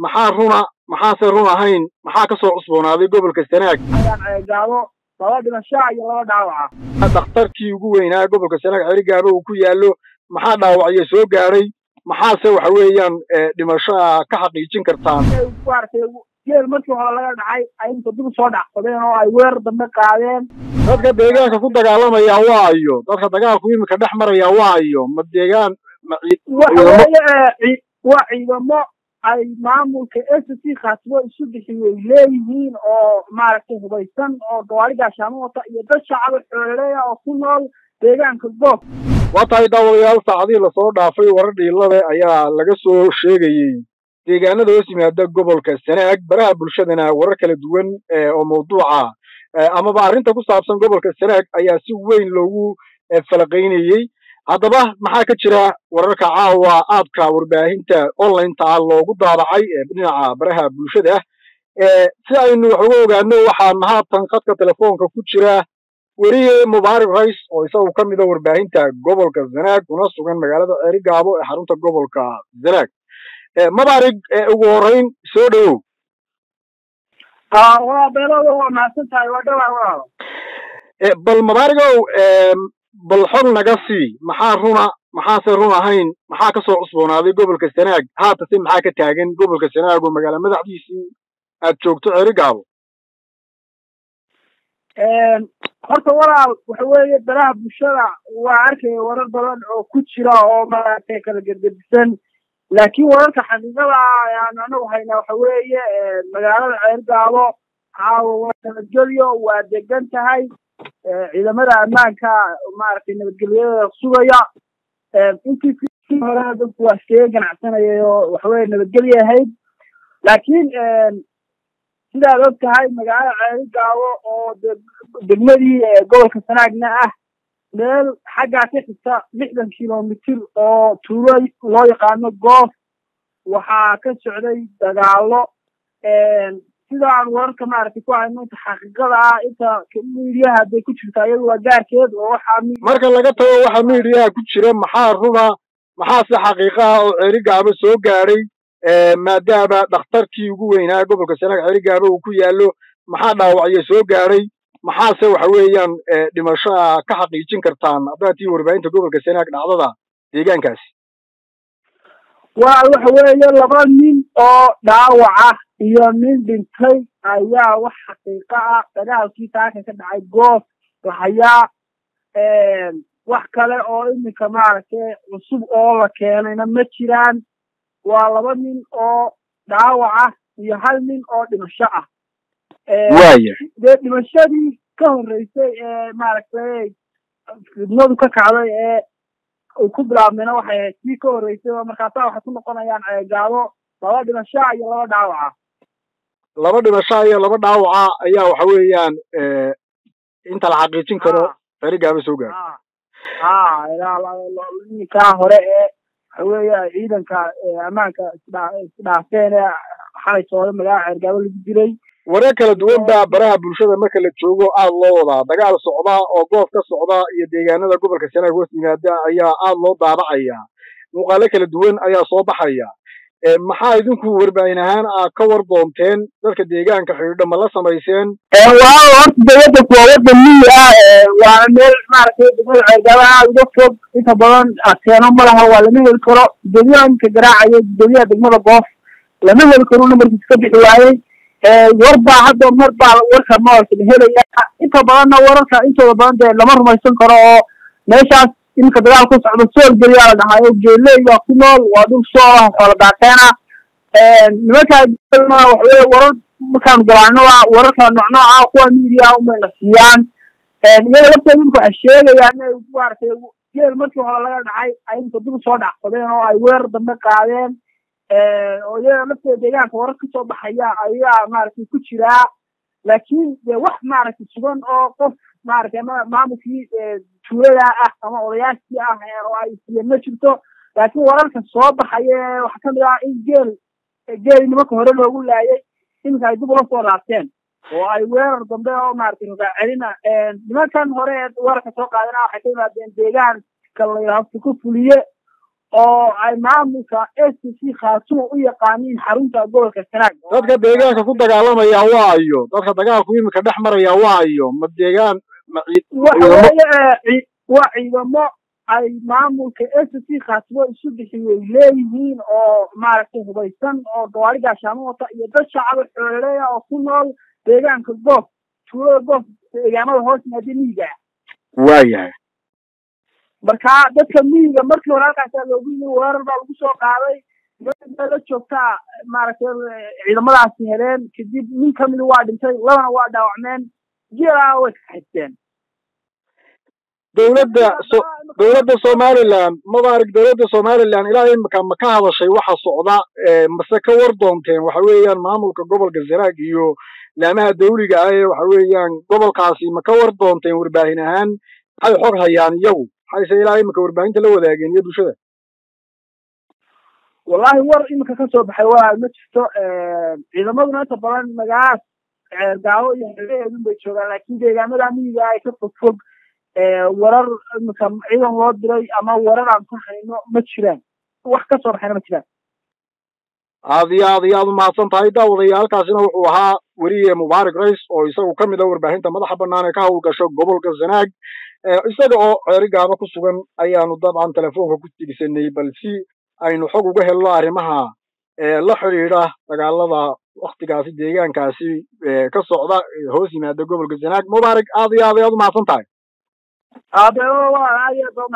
maxaa runa maxaase run ahayn maxaa ka soo cusboonaaday gobolka Sanaag ayaan gaabo laba dhimasho iyo laba dhaawac dhakhtarkii ugu weynaa gobolka Sanaag Cerigaabo uu ku yaalo maxaa dhaawacyo soo gaaray maxaase waxa weeyaan dhimasho ka xaqiijin kartaan geel markii hore laga dhacay ay inta dib soo dhacsadeen oo ay weer dambe qaadeen dadka deegaanka ku dagaalamaya waayo dadka dagaalku imika dhex maraya waayo ma deegaan waa ciidamo ay maamulka SSC khaasbo isu bixiyay leeyihiin oo maaragtay hubaysan oo gawaariga shaamota iyo dad shacab xoolaha oo ku nool deegaanka goob waxa ay daawadayaal saacadii la soo dhaafay warar dhiilada ayaa laga soo sheegayay deegaanada hoos yimaada gobolka Sanaag baraha bulshadana warar kala duwan oo mawduuca ama arrinta ku saabsan gobolka Sanaag ayaa si weyn loogu falaqeynayay haddaba maxaa ka jira wararka caawa aadka warbaahinta online-ta loogu daabacay dhinaca baraha bulshada si aynu wax uga ogaano waxaan haatan khadka telefoonka ku jira weriye Mubaarak Rays oo isagu ka mid ah warbaahinta gobolka Sanaag una sugan magaalada Cerigaabo ee xarunta gobolka Sanaag Mubaarak ugu horeyn soo dhawow waa beelada waa maasantahay waa dhawaa bal Mubaarakow bal xog naga sii maxaa runa maxaase run ahayn maxaa ka soo cusboonaaday gobolka Sanaag haata si maxaa ka taagan gobolka Sanaag oo magaalada madaxdiisii aad joogto Cerigaabo horta walaal waxa weeye baraha bulshada waa arkay warar badan oo ku jira oo maaragtay kala gedgedisan laakiin wararka xaqiiqada ayaan anagu haynaa waxa weeye magaalada Cerigaabo caawa waa nabadgelyo waa degan tahay ciidamada ammaanka maaragtay nabadgelyada sugaya intii hore dadku waa iskaga ganacsanayay oo waxa weeye nabadgelyo ahayd laakiin sidaad og tahay magaalada Cerigaabo oo degmadii gobolka Sanaagna ah meel xaggaa ka xigta 60 kilomitir oo tuulo loo yaqaano goof waxaa ka socday dagaalo sidaan wararka maaragtay ku hayno inta xaqiiqada ah inta miidiyaha hadday ku jirta iyadu waa gaarkeed oo waxaa marka laga tago waxa miidiyaha ku jira maxaa runa maxaase xaqiiqa ah oo Cerigaabo soo gaaray maadaama dhakhtarkii ugu weynaa gobolka Sanaag Cerigaabo uu ku yaalo maxaa dhaawacyo soo gaaray maxaase waxa weeyaan dhimasho ka xaqiijin kartaan hadaatii warbaahinta gobolka Sanaag dhacdada deegaankaasi waa waxa weeye laba nin oo dhaawac iyo nin dhintay ayaa wax xaqiiqo ah dagaalkii taaka ka dhacay goof waxayaa wax kale oo iminka maaragtay cusub oo la keenayna ma jiraan waa laba nin oo dhaawac iyo hal nin oo dhimasho ah dhimashadii ka horeysay maaragtay khidmadu ka kacday uu ku bilaabmayna waxay ahayd tii ka horeysay markaasaa waxay ku noqonayaan Cerigaabo laba dhimasho iyo laba dhaawac laba dhimasho iyo laba dhaawac ayaa waxa weeyaan inta la xaqiijin karo Cerigaabo soo gaaray ninka hore waxa weeye ciidanka ammaanka isdhaafeen xalay soo magaalada Cerigaabo lagu diray warar kala duwan baa baraha bulshada marka la joogo aad loo wadaa dagaal socda oo goof ka socda iyo deegaanada gobolka Sanaag hoos yimaada ayaa aad loo daabacaya muuqaalo kala duwan ayaa soo baxaya maxaa idinku warbaahin ahaan ka war doonteen dadka deegaanka xidhiidho ma la samayseen waa horta dawladda waa waddan miyi waa meel maaragtay degmada Cerigaabo aad uga fog inta badan keeno ma laha waa lama heli karo gudoomiyaha ninka garaacayo gudoomiyaha degmada goof lama heli karo nambarkiisa ka bixi waayey warbaa hadda marbaa warka noolka la helaya inta badanna wararka intooda badan dee lama rumaysan karo oo meeshaas iminka dagaal ku socdo sool geliyaa la dhahayo geeley waa ku nool waa dhul sool ah xoola daaqeena nimankaa waxaweye warar markaan galaano wararka noocnooca kuwa miidiyaha umayna siiyaan iyada laftooda imika waxay sheegayaan inay maaragtay geel markii hore laga dhacay ay inta dib soo dhacsadeen oo ay weer dambe qaadeen oo iyada lafteeda deegaanka warar ka soo baxaya ayaa maaragtay ku jiraa laakiin dee wax maaragtay sugan oo qof maaragtay ama maamulkii tuulada ah ama odayaashii ah oo ay siiyeen ma jirto laakiin wararka soo baxaya waxaa kamid ah in geel nimanka hore loogu laayay iminka ay dib ula soo laabteen oo ay weerar dambe oo maaragtay ragaacelina nimankan hore wararka soo qaadana waxay ka yimaadeen deegaanka la yidhaahdo ku fuliye oo ay maamulka SSC khaatumo u yaqaaniin xarunta gobolka Sanaag dadka deegaanka ku dagaalamaya waa iyo dadka dagaalku imika dhex maraya waa iyo ma deegaan waa ciidamo ay maamulka SSC khaatumo isu bixiyay leeyihiin oo maaragtay hubaysan oo gawaari gaashaamo wata iyo dad shacab xoolaleeya oo ku nool deegaanka goof tuulada goof deegaamada hoos yimaada miyiga waayahay marka dadka miyiga markii hore halkaas loogu yimid weerar baa lagu soo qaaday dadka la joogta maaragtay ciidamadaasi heleen kadib nin kamid waa dhintay labana waa dhaawacmeen jeelaa way xigteen dowladda Somaliland mabaarig dowladda Somaliland ilaa imika ma ka hadashay waxa socda mase ka war doonteen waxa weeyaan maamulka gobolka Sanaag iyo laamaha dawliga ah waxa weeyaan gobolkaasi ma ka war doonteen warbaahin ahaan ay xog hayaan iyagu hayse ilaa imika warbaahinta la wadaageen iyo bulshada wallahi war imika ka soo baxay waa ma jirto ciidamaduna inta badan magaas gaawo iyo xeeladun bay joogaan laakiin deegaamada miyiga ay ka fog warar imika ciidan loo diray ama warar aan ku hayno ma jiraan wax ka soo baxayna ma jiraan aad iyo aad mahadsan tahay daawadayaalkaasina wuxuu ahaa weriye Mubaarak Rays oo isagu ka mid ah warbaahinta madaxa bannaan ee ka howlgasho gobolka Sanaag isaga oo xerigaaba ku sugan ayaanu dabcan telefoonka ku tigsanay balsi aynu xog uga helno arrimaha la xiriira dagaalada waqtigaasi deegaankaasi ka socda hoos yimaada gobolka Sanaag Mubaarak aad iyo aad mahadsan tahay aad waa